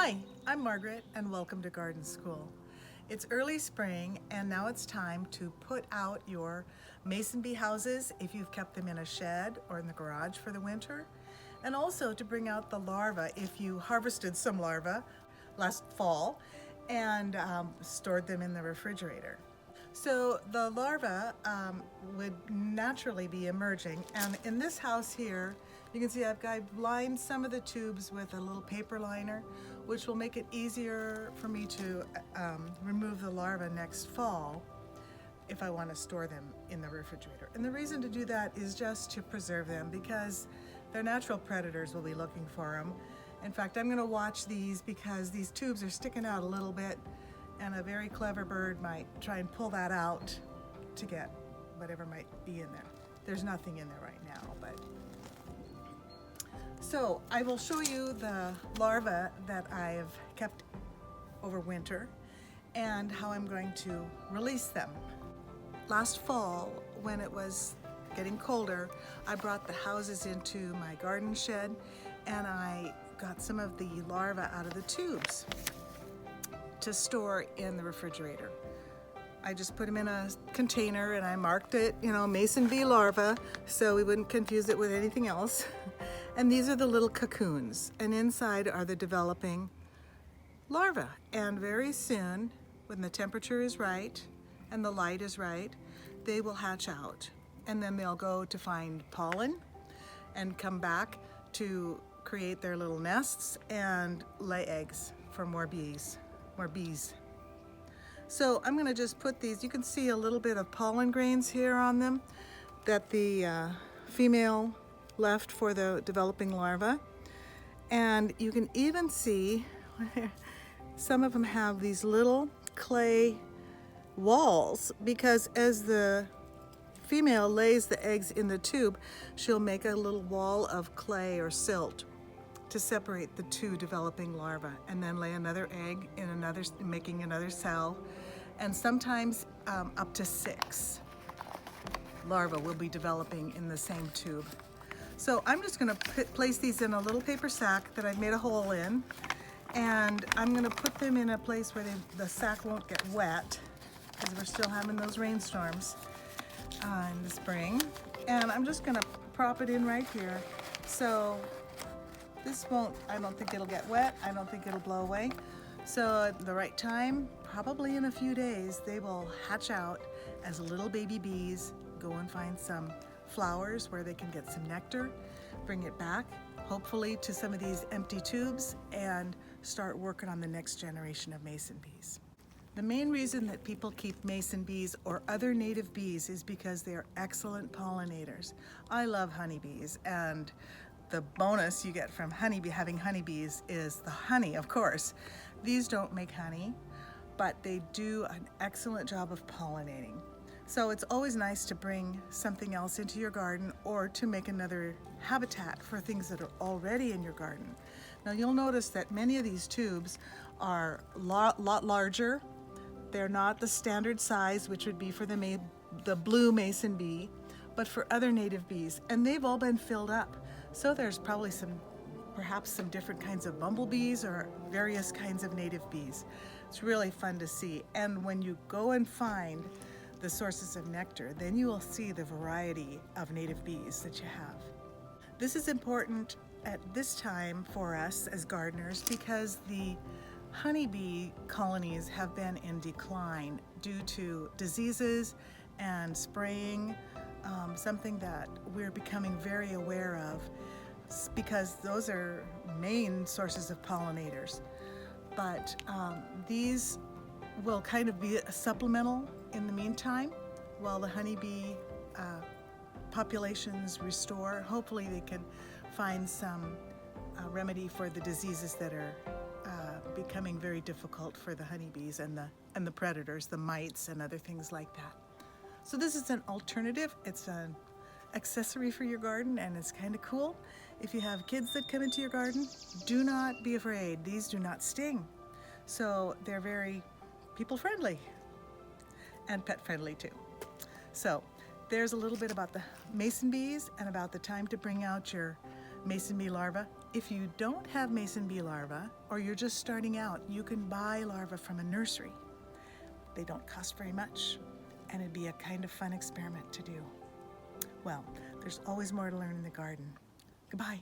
Hi, I'm Margaret and welcome to Garden School. It's early spring and now it's time to put out your mason bee houses if you've kept them in a shed or in the garage for the winter, and also to bring out the larvae if you harvested some larvae last fall and stored them in the refrigerator. So the larvae would naturally be emerging, and in this house here you can see I've lined some of the tubes with a little paper liner, which will make it easier for me to remove the larvae next fall if I want to store them in the refrigerator. And the reason to do that is just to preserve them, because their natural predators will be looking for them. In fact, I'm going to watch these because these tubes are sticking out a little bit, and a very clever bird might try and pull that out to get whatever might be in there. There's nothing in there right now, but so I will show you the larvae that I've kept over winter and how I'm going to release them. Last fall, when it was getting colder, I brought the houses into my garden shed and I got some of the larvae out of the tubes to store in the refrigerator. I just put them in a container and I marked it, mason bee larva, so we wouldn't confuse it with anything else. And these are the little cocoons, and inside are the developing larvae. And very soon, when the temperature is right and the light is right, they will hatch out. And then they'll go to find pollen and come back to create their little nests and lay eggs for more bees. So I'm going to just put these, you can see a little bit of pollen grains here on them that the female left for the developing larva. And you can even see some of them have these little clay walls, because as the female lays the eggs in the tube, she'll make a little wall of clay or silt to separate the two developing larvae, and then lay another egg in another, making another cell, and sometimes up to 6 larvae will be developing in the same tube. So I'm just going to place these in a little paper sack that I've made a hole in, and I'm going to put them in a place where the sack won't get wet, because we're still having those rainstorms in the spring. And I'm just going to prop it in right here. So this won't, I don't think it'll get wet, I don't think it'll blow away. So at the right time, probably in a few days, they will hatch out as little baby bees, go and find some flowers where they can get some nectar, bring it back, hopefully to some of these empty tubes, and start working on the next generation of mason bees. The main reason that people keep mason bees or other native bees is because they are excellent pollinators. I love honeybees, and the bonus you get from having honeybees is the honey, of course. These don't make honey, but they do an excellent job of pollinating. So it's always nice to bring something else into your garden, or to make another habitat for things that are already in your garden. Now you'll notice that many of these tubes are a lot larger. They're not the standard size, which would be for the blue mason bee, but for other native bees, and they've all been filled up. So there's probably perhaps some different kinds of bumblebees or various kinds of native bees. It's really fun to see. And when you go and find the sources of nectar, then you will see the variety of native bees that you have. This is important at this time for us as gardeners, because the honeybee colonies have been in decline due to diseases and spraying, something that we're becoming very aware of, because those are main sources of pollinators. But these will kind of be supplemental in the meantime while the honeybee populations restore. Hopefully they can find some remedy for the diseases that are becoming very difficult for the honeybees and the predators, the mites and other things like that. So this is an alternative. It's an accessory for your garden, and it's kind of cool. If you have kids that come into your garden, do not be afraid. These do not sting. So they're very people friendly and pet friendly too. So there's a little bit about the mason bees and about the time to bring out your mason bee larvae If you don't have mason bee larvae, or you're just starting out, you can buy larvae from a nursery. They don't cost very much, and it'd be a kind of fun experiment to do. Well, there's always more to learn in the garden. Goodbye.